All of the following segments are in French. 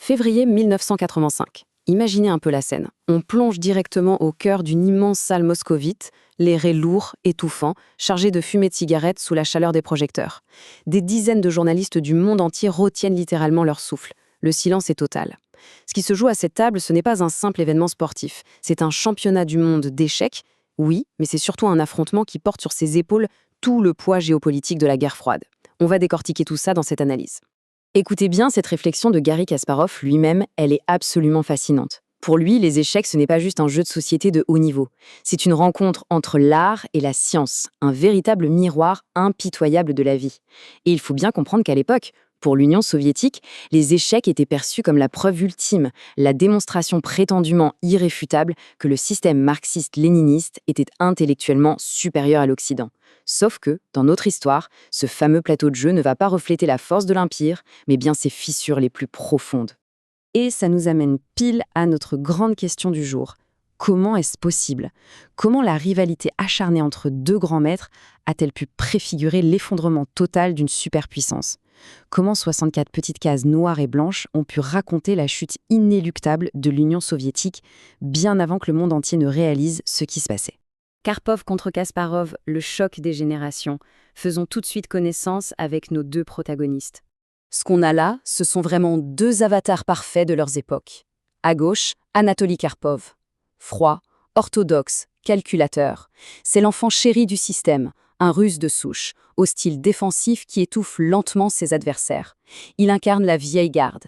Février 1985. Imaginez un peu la scène. On plonge directement au cœur d'une immense salle moscovite, les raies lourds, étouffants, chargés de fumée de cigarettes sous la chaleur des projecteurs. Des dizaines de journalistes du monde entier retiennent littéralement leur souffle. Le silence est total. Ce qui se joue à cette table, ce n'est pas un simple événement sportif. C'est un championnat du monde d'échecs, oui, mais c'est surtout un affrontement qui porte sur ses épaules tout le poids géopolitique de la guerre froide. On va décortiquer tout ça dans cette analyse. Écoutez bien cette réflexion de Garry Kasparov lui-même, elle est absolument fascinante. Pour lui, les échecs, ce n'est pas juste un jeu de société de haut niveau. C'est une rencontre entre l'art et la science, un véritable miroir impitoyable de la vie. Et il faut bien comprendre qu'à l'époque, pour l'Union soviétique, les échecs étaient perçus comme la preuve ultime, la démonstration prétendument irréfutable que le système marxiste-léniniste était intellectuellement supérieur à l'Occident. Sauf que, dans notre histoire, ce fameux plateau de jeu ne va pas refléter la force de l'Empire, mais bien ses fissures les plus profondes. Et ça nous amène pile à notre grande question du jour. Comment est-ce possible? Comment la rivalité acharnée entre deux grands maîtres a-t-elle pu préfigurer l'effondrement total d'une superpuissance? Comment 64 petites cases noires et blanches ont pu raconter la chute inéluctable de l'Union soviétique bien avant que le monde entier ne réalise ce qui se passait? Karpov contre Kasparov, le choc des générations. Faisons tout de suite connaissance avec nos deux protagonistes. Ce qu'on a là, ce sont vraiment deux avatars parfaits de leurs époques. À gauche, Anatoly Karpov. Froid, orthodoxe, calculateur. C'est l'enfant chéri du système, un russe de souche, au style défensif qui étouffe lentement ses adversaires. Il incarne la vieille garde.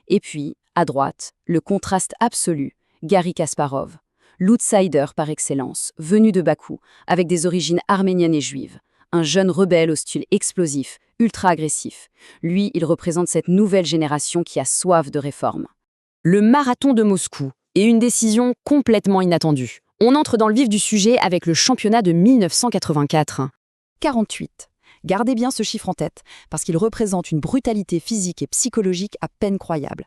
Et puis, à droite, le contraste absolu, Garry Kasparov. L'outsider par excellence, venu de Bakou, avec des origines arméniennes et juives. Un jeune rebelle au style explosif, ultra-agressif. Lui, il représente cette nouvelle génération qui a soif de réforme. Le marathon de Moscou est une décision complètement inattendue. On entre dans le vif du sujet avec le championnat de 1984. 48. Gardez bien ce chiffre en tête, parce qu'il représente une brutalité physique et psychologique à peine croyable.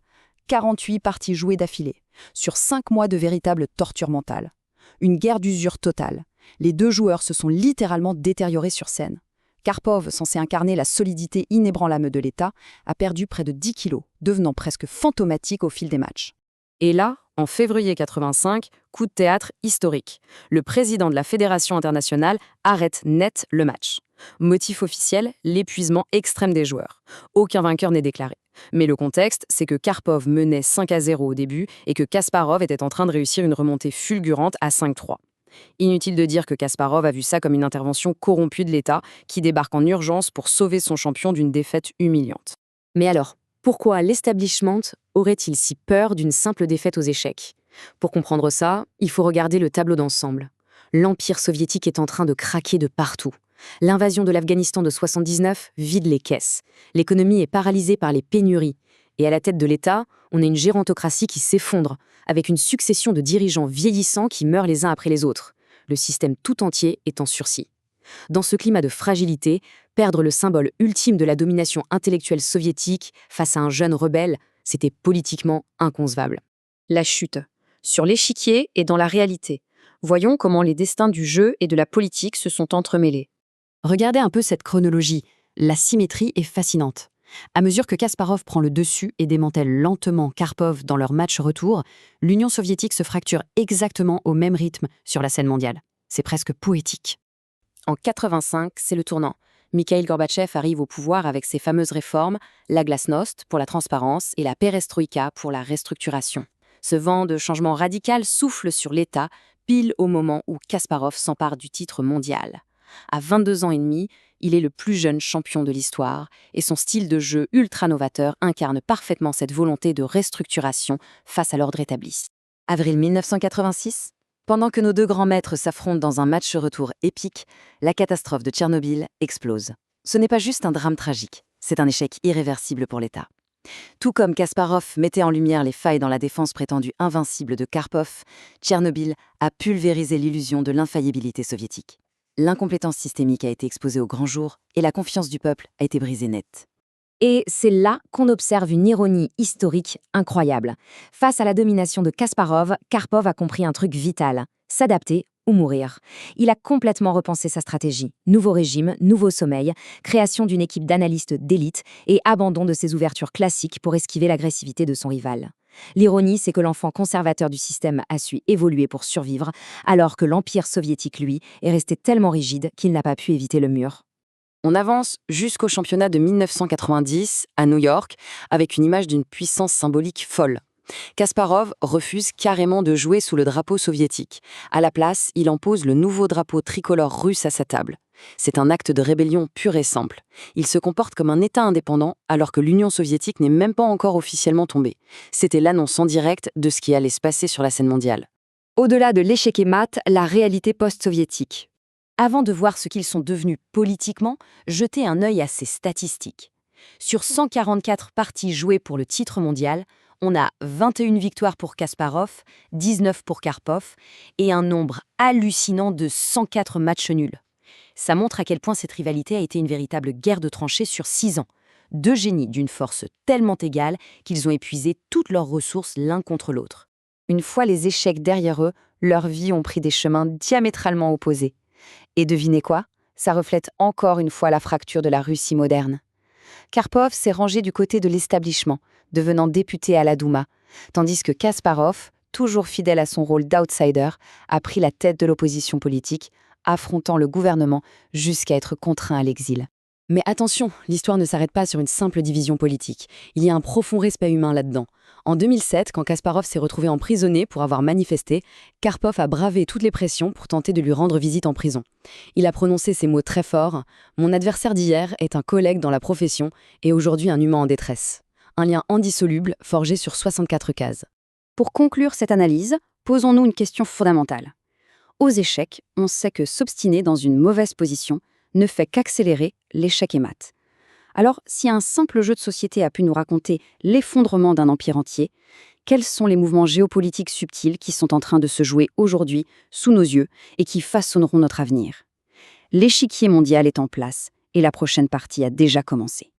48 parties jouées d'affilée, sur 5 mois de véritable torture mentale. Une guerre d'usure totale. Les deux joueurs se sont littéralement détériorés sur scène. Karpov, censé incarner la solidité inébranlable de l'État, a perdu près de 10 kilos, devenant presque fantomatique au fil des matchs. Et là, en février 85, coup de théâtre historique. Le président de la Fédération internationale arrête net le match. Motif officiel, l'épuisement extrême des joueurs. Aucun vainqueur n'est déclaré. Mais le contexte, c'est que Karpov menait 5-0 au début et que Kasparov était en train de réussir une remontée fulgurante à 5-3. Inutile de dire que Kasparov a vu ça comme une intervention corrompue de l'État qui débarque en urgence pour sauver son champion d'une défaite humiliante. Mais alors, pourquoi l'establishment aurait-il si peur d'une simple défaite aux échecs? Pour comprendre ça, il faut regarder le tableau d'ensemble. L'Empire soviétique est en train de craquer de partout. L'invasion de l'Afghanistan de 79 vide les caisses. L'économie est paralysée par les pénuries. Et à la tête de l'État, on a une gérontocratie qui s'effondre, avec une succession de dirigeants vieillissants qui meurent les uns après les autres. Le système tout entier est en sursis. Dans ce climat de fragilité, perdre le symbole ultime de la domination intellectuelle soviétique face à un jeune rebelle, c'était politiquement inconcevable. La chute. Sur l'échiquier et dans la réalité. Voyons comment les destins du jeu et de la politique se sont entremêlés. Regardez un peu cette chronologie. La symétrie est fascinante. À mesure que Kasparov prend le dessus et démantèle lentement Karpov dans leur match retour, l'Union soviétique se fracture exactement au même rythme sur la scène mondiale. C'est presque poétique. En 85, c'est le tournant. Mikhaïl Gorbatchev arrive au pouvoir avec ses fameuses réformes, la glasnost pour la transparence et la perestroïka pour la restructuration. Ce vent de changement radical souffle sur l'État, pile au moment où Kasparov s'empare du titre mondial. À 22 ans et demi, il est le plus jeune champion de l'histoire et son style de jeu ultra novateur incarne parfaitement cette volonté de restructuration face à l'ordre établi. Avril 1986, pendant que nos deux grands maîtres s'affrontent dans un match retour épique, la catastrophe de Tchernobyl explose. Ce n'est pas juste un drame tragique, c'est un échec irréversible pour l'État. Tout comme Kasparov mettait en lumière les failles dans la défense prétendue invincible de Karpov, Tchernobyl a pulvérisé l'illusion de l'infaillibilité soviétique. L'incompétence systémique a été exposée au grand jour et la confiance du peuple a été brisée net. Et c'est là qu'on observe une ironie historique incroyable. Face à la domination de Kasparov, Karpov a compris un truc vital, s'adapter ou mourir. Il a complètement repensé sa stratégie. Nouveau régime, nouveau sommeil, création d'une équipe d'analystes d'élite et abandon de ses ouvertures classiques pour esquiver l'agressivité de son rival. L'ironie, c'est que l'enfant conservateur du système a su évoluer pour survivre, alors que l'Empire soviétique, lui, est resté tellement rigide qu'il n'a pas pu éviter le mur. On avance jusqu'au championnat de 1990 à New York avec une image d'une puissance symbolique folle. Kasparov refuse carrément de jouer sous le drapeau soviétique. À la place, il impose le nouveau drapeau tricolore russe à sa table. C'est un acte de rébellion pur et simple. Il se comporte comme un État indépendant alors que l'Union soviétique n'est même pas encore officiellement tombée. C'était l'annonce en direct de ce qui allait se passer sur la scène mondiale. Au-delà de l'échec et mat, la réalité post-soviétique. Avant de voir ce qu'ils sont devenus politiquement, jetez un œil à ces statistiques. Sur 144 parties jouées pour le titre mondial, on a 21 victoires pour Kasparov, 19 pour Karpov et un nombre hallucinant de 104 matchs nuls. Ça montre à quel point cette rivalité a été une véritable guerre de tranchées sur 6 ans. Deux génies d'une force tellement égale qu'ils ont épuisé toutes leurs ressources l'un contre l'autre. Une fois les échecs derrière eux, leurs vies ont pris des chemins diamétralement opposés. Et devinez quoi? Ça reflète encore une fois la fracture de la Russie moderne. Karpov s'est rangé du côté de l'establishment, devenant député à la Douma, tandis que Kasparov, toujours fidèle à son rôle d'outsider, a pris la tête de l'opposition politique, affrontant le gouvernement jusqu'à être contraint à l'exil. Mais attention, l'histoire ne s'arrête pas sur une simple division politique. Il y a un profond respect humain là-dedans. En 2007, quand Kasparov s'est retrouvé emprisonné pour avoir manifesté, Karpov a bravé toutes les pressions pour tenter de lui rendre visite en prison. Il a prononcé ces mots très forts : « Mon adversaire d'hier est un collègue dans la profession et aujourd'hui un humain en détresse. » Un lien indissoluble forgé sur 64 cases. Pour conclure cette analyse, posons-nous une question fondamentale. Aux échecs, on sait que s'obstiner dans une mauvaise position ne fait qu'accélérer l'échec et mat. Alors, si un simple jeu de société a pu nous raconter l'effondrement d'un empire entier, quels sont les mouvements géopolitiques subtils qui sont en train de se jouer aujourd'hui sous nos yeux et qui façonneront notre avenir? L'échiquier mondial est en place et la prochaine partie a déjà commencé.